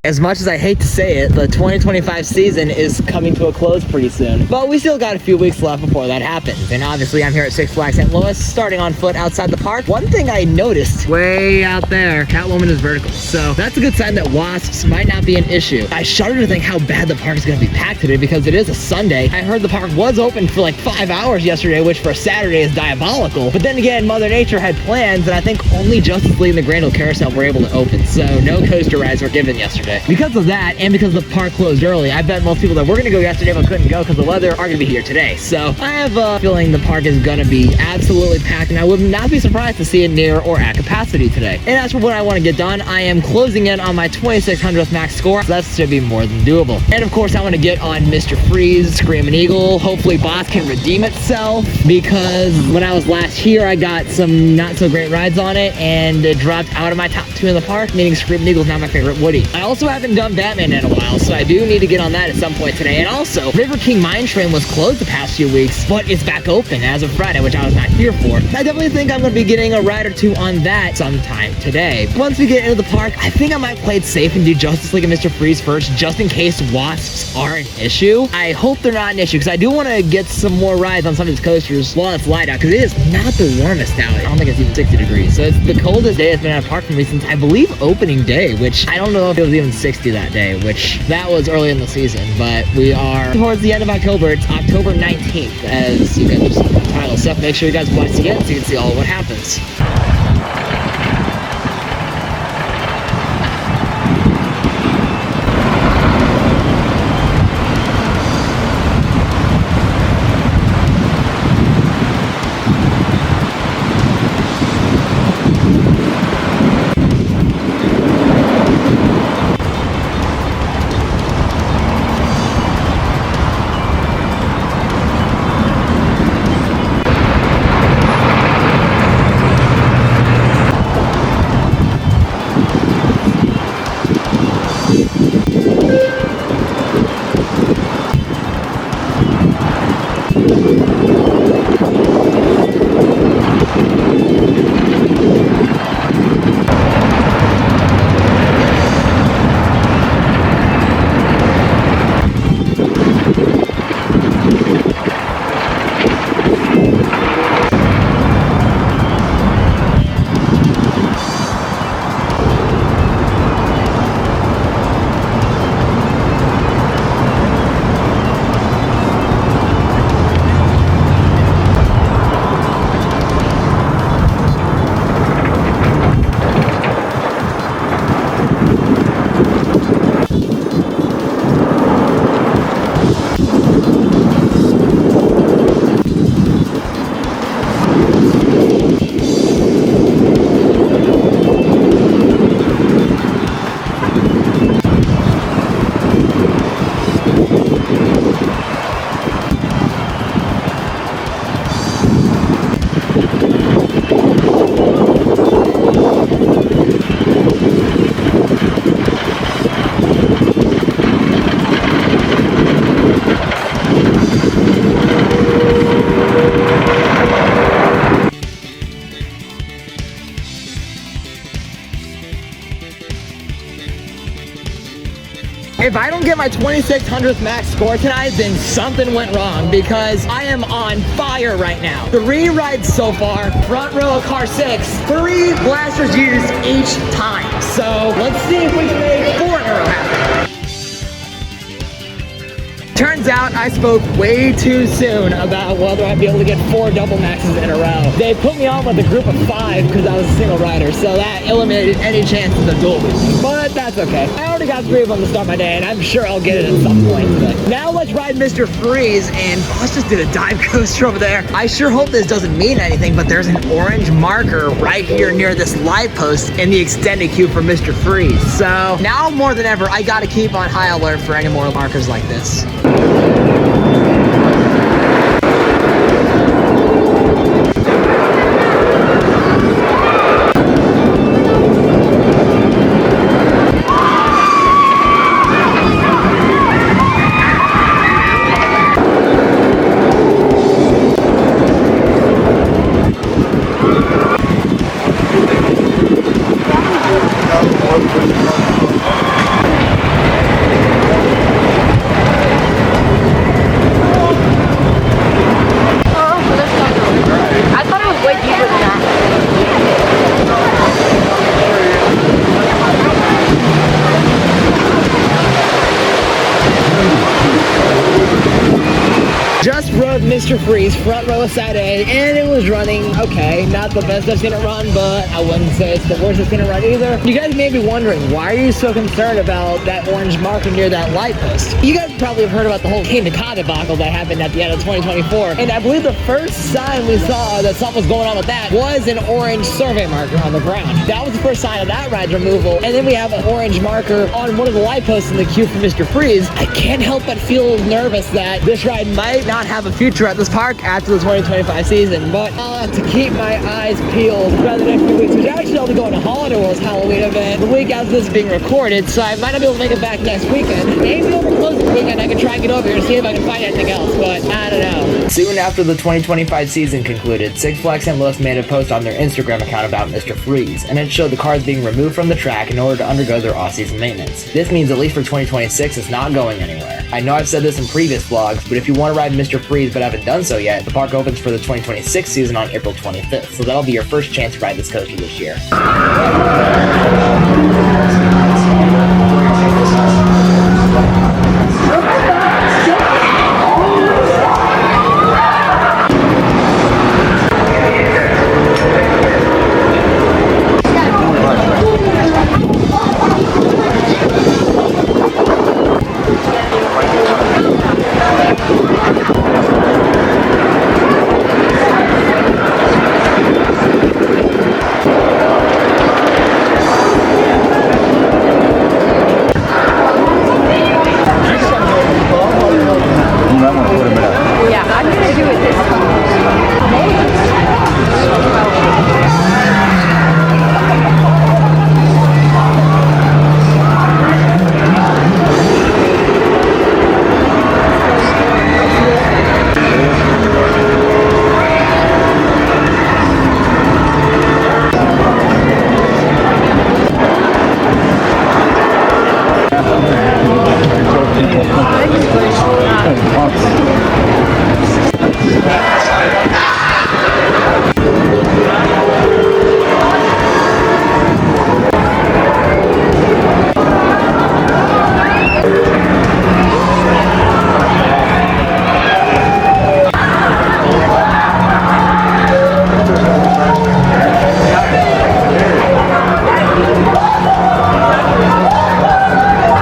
As much as I hate to say it, the 2025 season is coming to a close pretty soon. But we still got a few weeks left before that happens. And obviously I'm here at Six Flags St. Louis, starting on foot outside the park. One thing I noticed way out there, Catwoman is vertical. So that's a good sign that wasps might not be an issue. I shudder to think how bad the park is gonna be packed today because it is a Sunday. I heard the park was open for like 5 hours yesterday, which for a Saturday is diabolical. But then again, Mother Nature had plans, and I think only Justice League and the Grand Ole Carousel were able to open. So no coaster rides were given yesterday. Because of that, and because the park closed early, I bet most people that were gonna go yesterday but couldn't go because the weather are gonna be here today. So I have a feeling the park is gonna be absolutely packed, and I would not be surprised to see it near or at capacity today. And as for what I want to get done, I am closing in on my 2600th max score, so that should be more than doable. And of course, I want to get on Mr. Freeze, Screaming Eagle. Hopefully Boss can redeem itself, because when I was last here, I got some not so great rides on it, and it dropped out of my top 2 in the park, meaning Screaming Eagle is not my favorite Woody. I also haven't done Batman in a while, so I do need to get on that at some point today. And also, River King Mine Train was closed the past few weeks, but it's back open as of Friday, which I was not here for. I definitely think I'm going to be getting a ride or 2 on that sometime today. Once we get into the park, I think I might play it safe and do Justice League and Mr. Freeze first, just in case wasps are an issue. I hope they're not an issue, because I do want to get some more rides on some of these coasters while it's light out, because it is not the warmest out. I don't think it's even 60 degrees. So it's the coldest day it's been at a park for me since, I believe, opening day, which I don't know if it was even 60 that day, which that was early in the season. But we are towards the end of October. It's October 19th, as you can just title stuff. Make sure you guys watch again so you can see all of what happens. If I don't get my 2600th max score tonight, then something went wrong, because I am on fire right now. 3 rides so far, front row of car 6, 3 blasters used each time. So let's see if we can make 4 in a row happen. Turns out I spoke way too soon about whether I'd be able to get 4 double maxes in a row. They put me on with a group of 5 because I was a single rider, so that eliminated any chances of dual boosting. But that's okay. I already got 3 of them to start my day, and I'm sure I'll get it at some point today. Now let's ride Mr. Freeze, and Boss just did a dive coaster over there. I sure hope this doesn't mean anything, but there's an orange marker right here near this light post in the extended queue for Mr. Freeze. So now more than ever, I gotta keep on high alert for any more markers like this. just rode Mr. Freeze front row of side A, and it was running okay. Not the best I've seen it run, but I wouldn't say it's the worst I've seen it run either. You guys may be wondering, why are you so concerned about that orange marker near that light post? You guys probably have heard about the whole King Car debacle that happened at the end of 2024, and I believe the first sign we saw that something was going on with that was an orange survey marker on the ground. That was the first sign of that ride's removal, and then we have an orange marker on one of the light posts in the queue for Mr. Freeze. I can't help but feel nervous that this ride might not have a future at this park after the 2025 season, but I'll have to keep my eyes peeled throughout the next few weeks, which actually I'll be going to Holiday World's Halloween event the week after this is being recorded, so I might not be able to make it back next weekend. Maybe over closing weekend I can try and get over here and see if I can find anything else, but I don't know. Soon after the 2025 season concluded, Six Flags St. Louis made a post on their Instagram account about Mr. Freeze, and it showed the cars being removed from the track in order to undergo their off-season maintenance. This means at least for 2026 it's not going anywhere. I know I've said this in previous vlogs, but if you want to ride Mr. Freeze but haven't done so yet, the park opens for the 2026 season on April 25th, so that'll be your first chance to ride this coaster this year.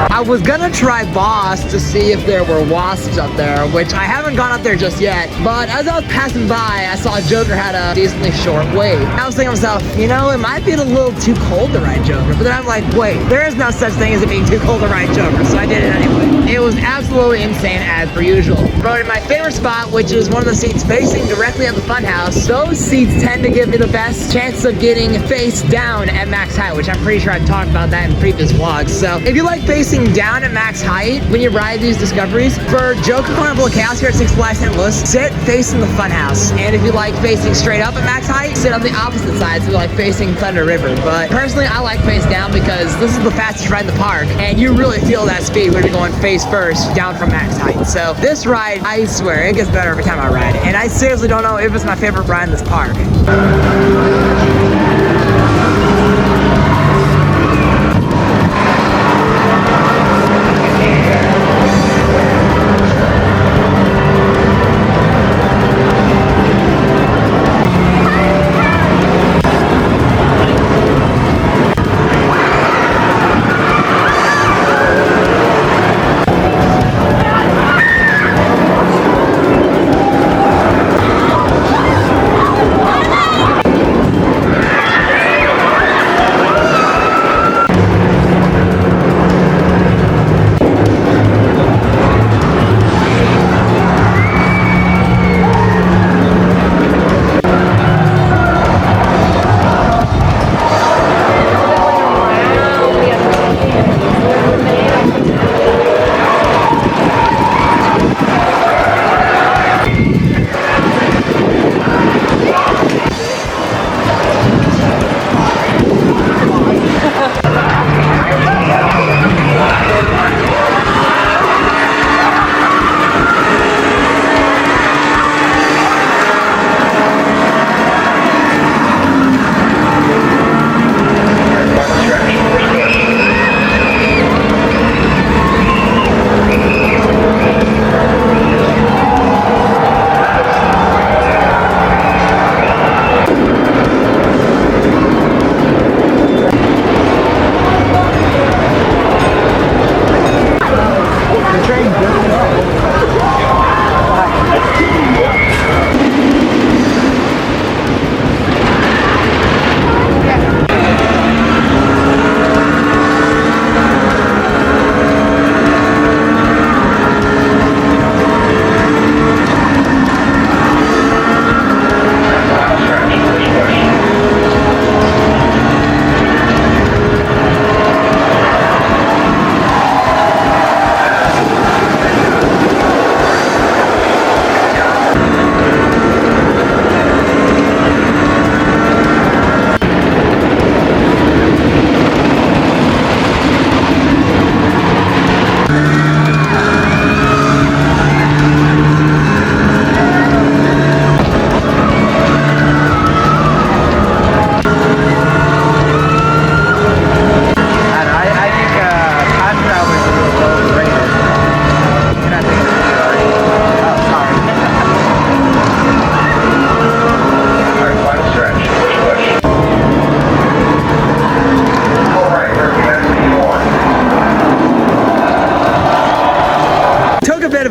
I was gonna try Boss to see if there were wasps up there, which I haven't gone up there just yet, but as I was passing by, I saw Joker had a decently short wait. I was thinking to myself, you know, it might be a little too cold to ride Joker, but then I'm like, wait, there is no such thing as it being too cold to ride Joker, so I did it anyway. It was absolutely insane as per usual. Rode in my favorite spot, which is one of the seats facing directly at the funhouse. Those seats tend to give me the best chance of getting face down at max height, which I'm pretty sure I've talked about that in previous vlogs. So if you like facing down at max height when you ride these Discoveries, for Joker Carnival of Chaos here at Six Flags St. Louis, sit facing the funhouse. And if you like facing straight up at max height, sit on the opposite side, so you like facing Thunder River. But personally, I like face down because this is the fastest ride in the park, and you really feel that speed when you're going face first down from max height. So this ride, I swear, it gets better every time I ride it. And I seriously don't know if it's my favorite ride in this park.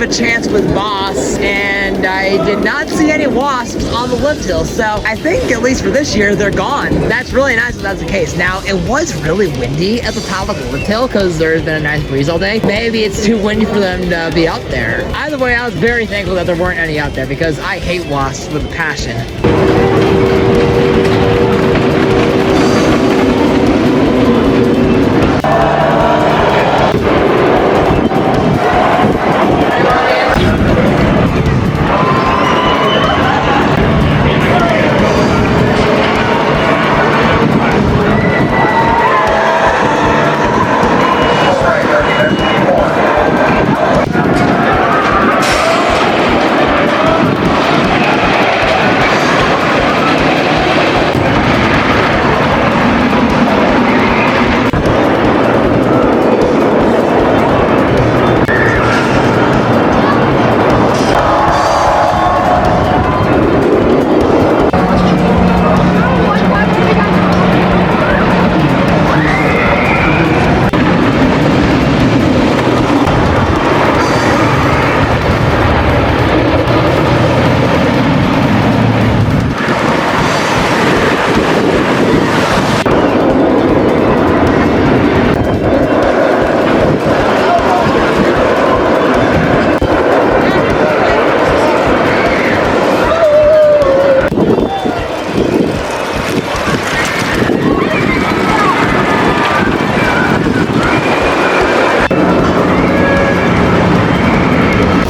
a chance with Boss, and I did not see any wasps on the lift hill. So I think, at least for this year, they're gone. That's really nice if that's the case. Now, it was really windy at the top of the lift hill because there's been a nice breeze all day. Maybe it's too windy for them to be up there. Either way, I was very thankful that there weren't any out there because I hate wasps with a passion.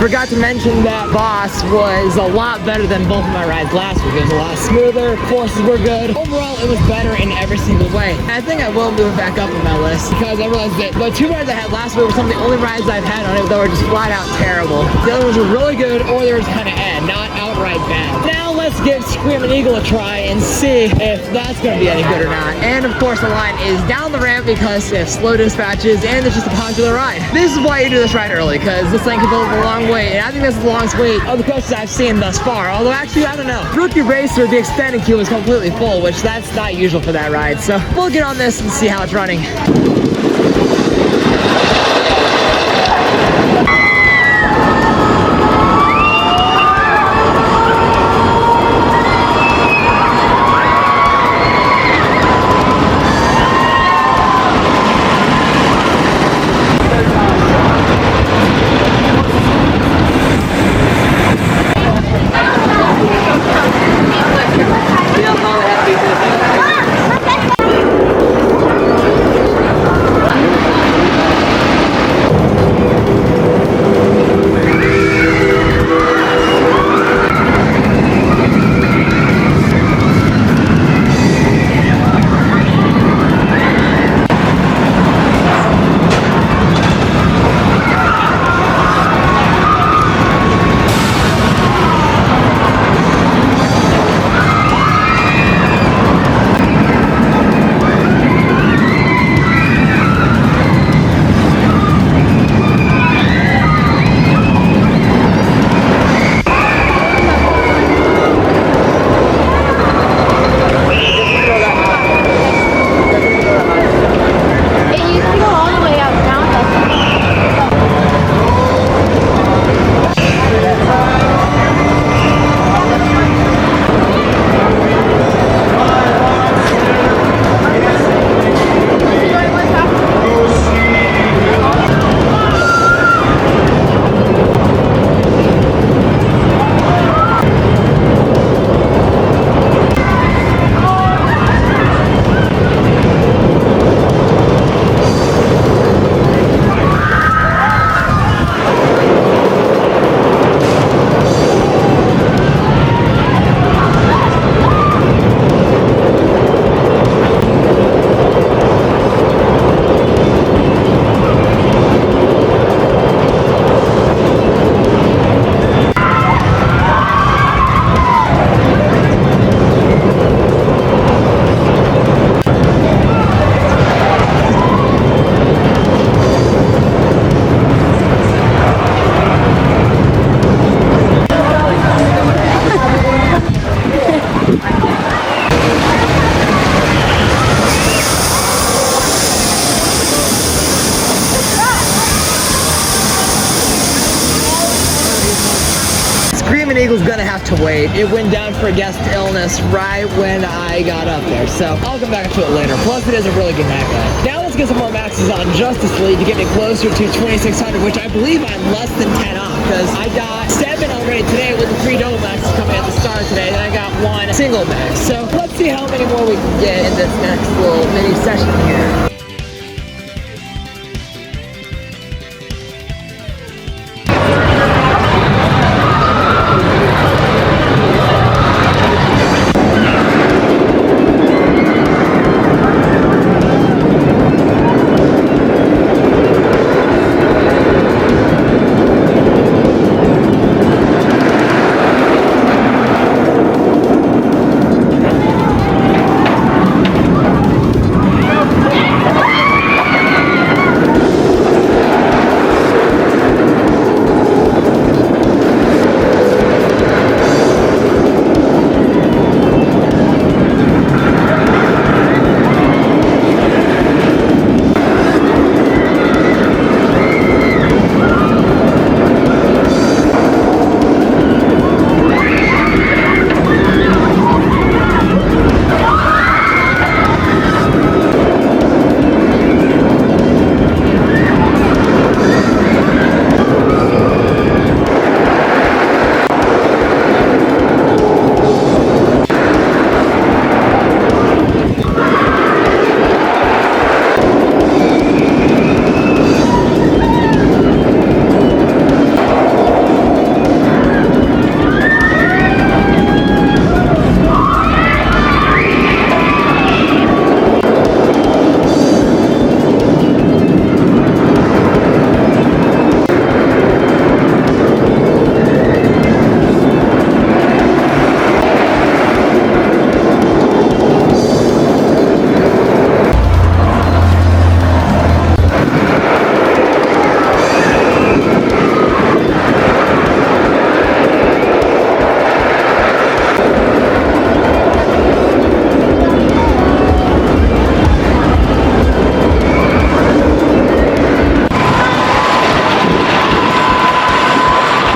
Forgot to mention that Boss was a lot better than both of my rides last week. It was a lot smoother, courses were good. Overall, it was better in every single way. And I think I will move it back up on my list because I realized that the 2 rides I had last week were some of the only rides I've had on it that were just flat out terrible. The other ones were really good or they were kind of not outright bad. Now let's give Screamin' Eagle a try and see if that's going to be any good or not. And of course, the line is down the ramp because they have slow dispatches and it's just a popular ride. This is why you do this ride early because this thing can build a long wait. And I think this is the longest wait of the coaches I've seen thus far. Although actually, I don't know. Rookie Racer, the extended queue was completely full, which that's not usual for that ride. So we'll get on this and see how it's running. Eagle's gonna have to wait. It went down for a guest illness right when I got up there, so I'll come back to it later. Plus, it is a really good Mac guy. Now let's get some more maxes on Justice League to get me closer to 2,600, which I believe I'm less than 10 off, because I got 7 already today with the 3 double maxes coming at the start today, then I got 1 single max. So let's see how many more we can get in this next little mini session here.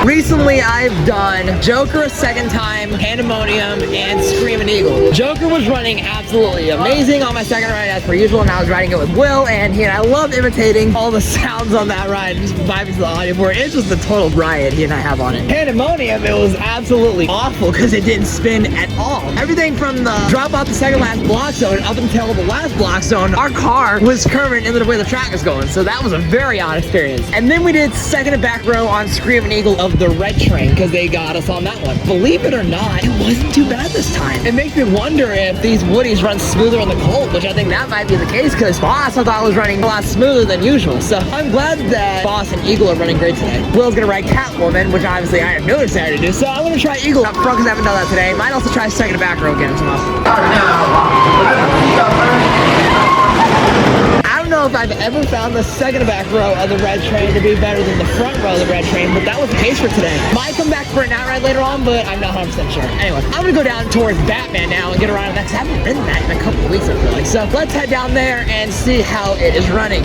Recently, I've done Joker a second time, Pandemonium, and Screaming Eagle. Joker was running absolutely amazing on my second ride as per usual, and I was riding it with Will, and he and I love imitating all the sounds on that ride, just vibing to the audio board. It's just a total riot he and I have on it. Pandemonium, it was absolutely awful because it didn't spin at all. Everything from the drop off the second last block zone up until the last block zone, our car was curving into the way the track was going, so that was a very odd experience. And then we did second and back row on Screaming Eagle of the red train because they got us on that one. Believe it or not, it wasn't too bad this time. It makes me wonder if these Woodies run smoother on the Colt, which I think that might be the case because Boss I thought was running a lot smoother than usual. So I'm glad that Boss and Eagle are running great today. Will's gonna ride Catwoman, which obviously I have no desire to do. So I'm gonna try Eagle up front because I haven't done that today. Might also try second and back row again as well. I don't know if I've ever found the second and back row of the red train to be better than the front row of the red train, but that was the case for today. Might come back for a night ride later on, but I'm not 100% sure. Anyway, I'm gonna go down towards Batman now and get around that because I haven't ridden that in a couple of weeks, I feel like. So let's head down there and see how it is running.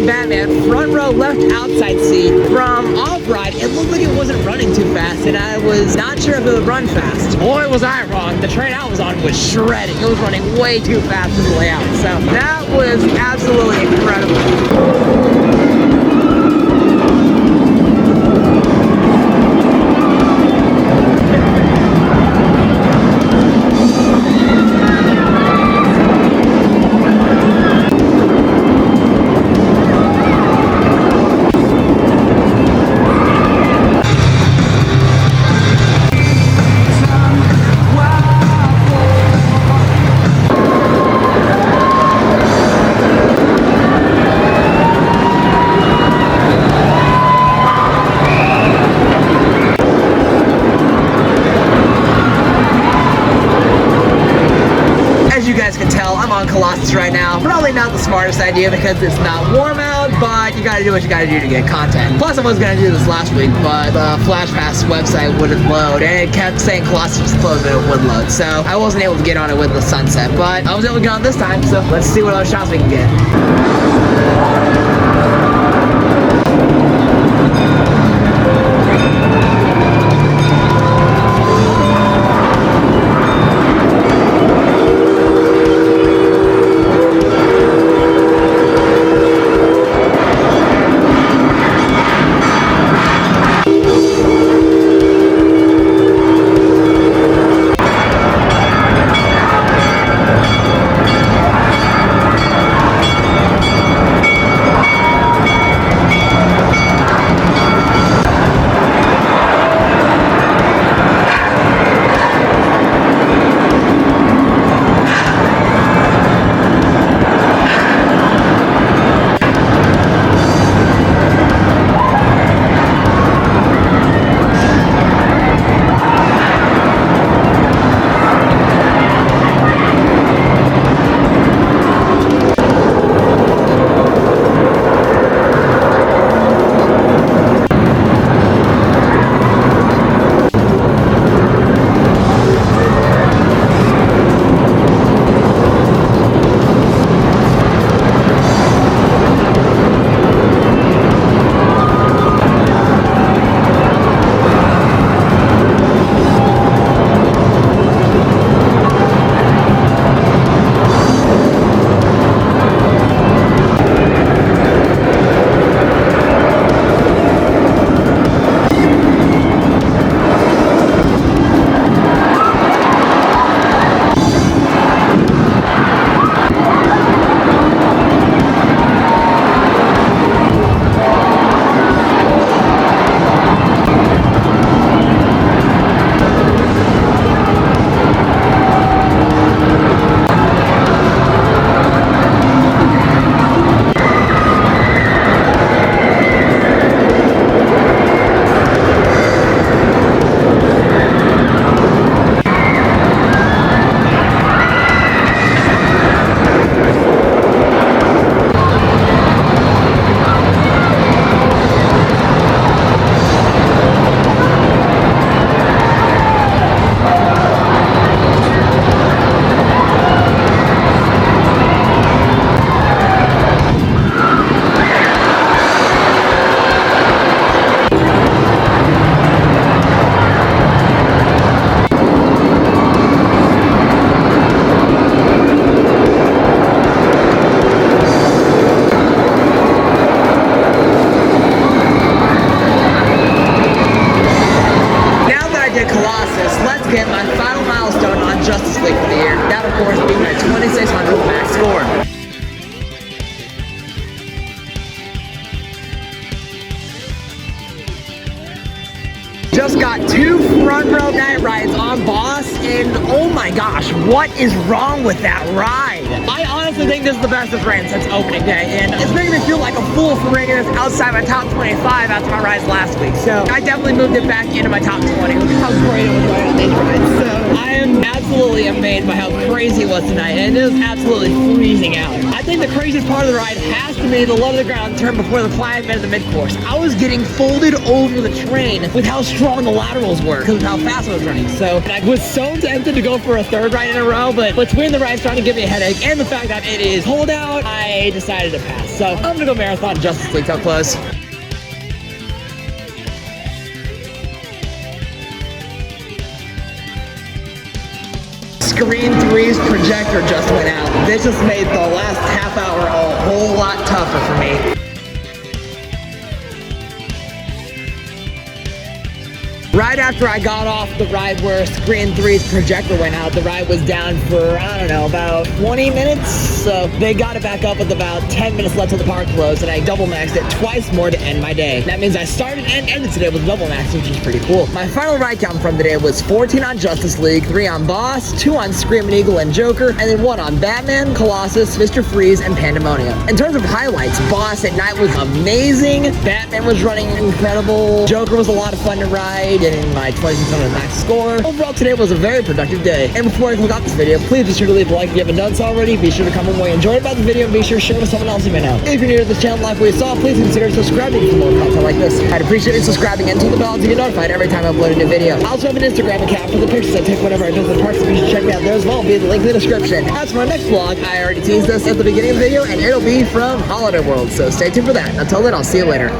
Batman, front row left outside seat. From off-ride, it looked like it wasn't running too fast, and I was not sure if it would run fast. Boy, was I wrong. The train I was on was shredding. It was running way too fast for the layout, so that was absolutely incredible. on Colossus right now. Probably not the smartest idea because it's not warm out, but you gotta do what you gotta do to get content. Plus, I was gonna do this last week, but the Flash Pass website wouldn't load, and it kept saying Colossus was closed, but it would load. So I wasn't able to get on it with the sunset, but I was able to get on this time, so let's see what other shots we can get. Get my final milestone on Justice League for the year. That, of course, being my 2600 max score. Just got 2 front row night rides on Boss, and oh my gosh, what is wrong with that ride? I honestly think this is the best it's ran since opening day, and it's making me feel like a fool for rating this outside my top 25 after my rides last week. So I definitely moved it back into my top 20. Look how great it was going on these rides. So I am absolutely amazed by how crazy it was tonight, and it was absolutely freezing out. I think the craziest part of the ride has to be the low to the ground turn before the climb into the mid-course. I was getting folded over the train with how strong the laterals were because of how fast I was running. So I was so tempted to go for a 3rd ride in a row, but between the rides trying to give me a headache and the fact that it is cold out, I decided to pass. So I'm gonna go Marathon Justice League till close. Screen 3's projector just went out. This just made the last half hour a whole lot tougher for me. Right after I got off the ride where Screen 3's projector went out, the ride was down for, I don't know, about 20 minutes. So they got it back up with about 10 minutes left till the park closed, and I double maxed it twice more to end my day. That means I started and ended today with double max, which is pretty cool. My final ride count from today was 14 on Justice League, 3 on Boss, 2 on Screaming Eagle and Joker, and then 1 on Batman, Colossus, Mr. Freeze, and Pandemonium. In terms of highlights, Boss at night was amazing. Batman was running incredible. Joker was a lot of fun to ride. getting my 2600 max score. Overall, today was a very productive day. And before I close out this video, please be sure to leave a like if you haven't done so already. Be sure to comment what you enjoyed about the video and be sure to share it with someone else you may know. If you're new to this channel, like what you saw, please consider subscribing for more content like this. I'd appreciate you subscribing and turn the bell on to get notified every time I upload a new video. I also have an Instagram account for the pictures I take whenever I visit parks, so you should check me out there as well. It'll be in the link in the description. As for my next vlog, I already teased this at the beginning of the video, and it'll be from Holiday World, so stay tuned for that. Until then, I'll see you later.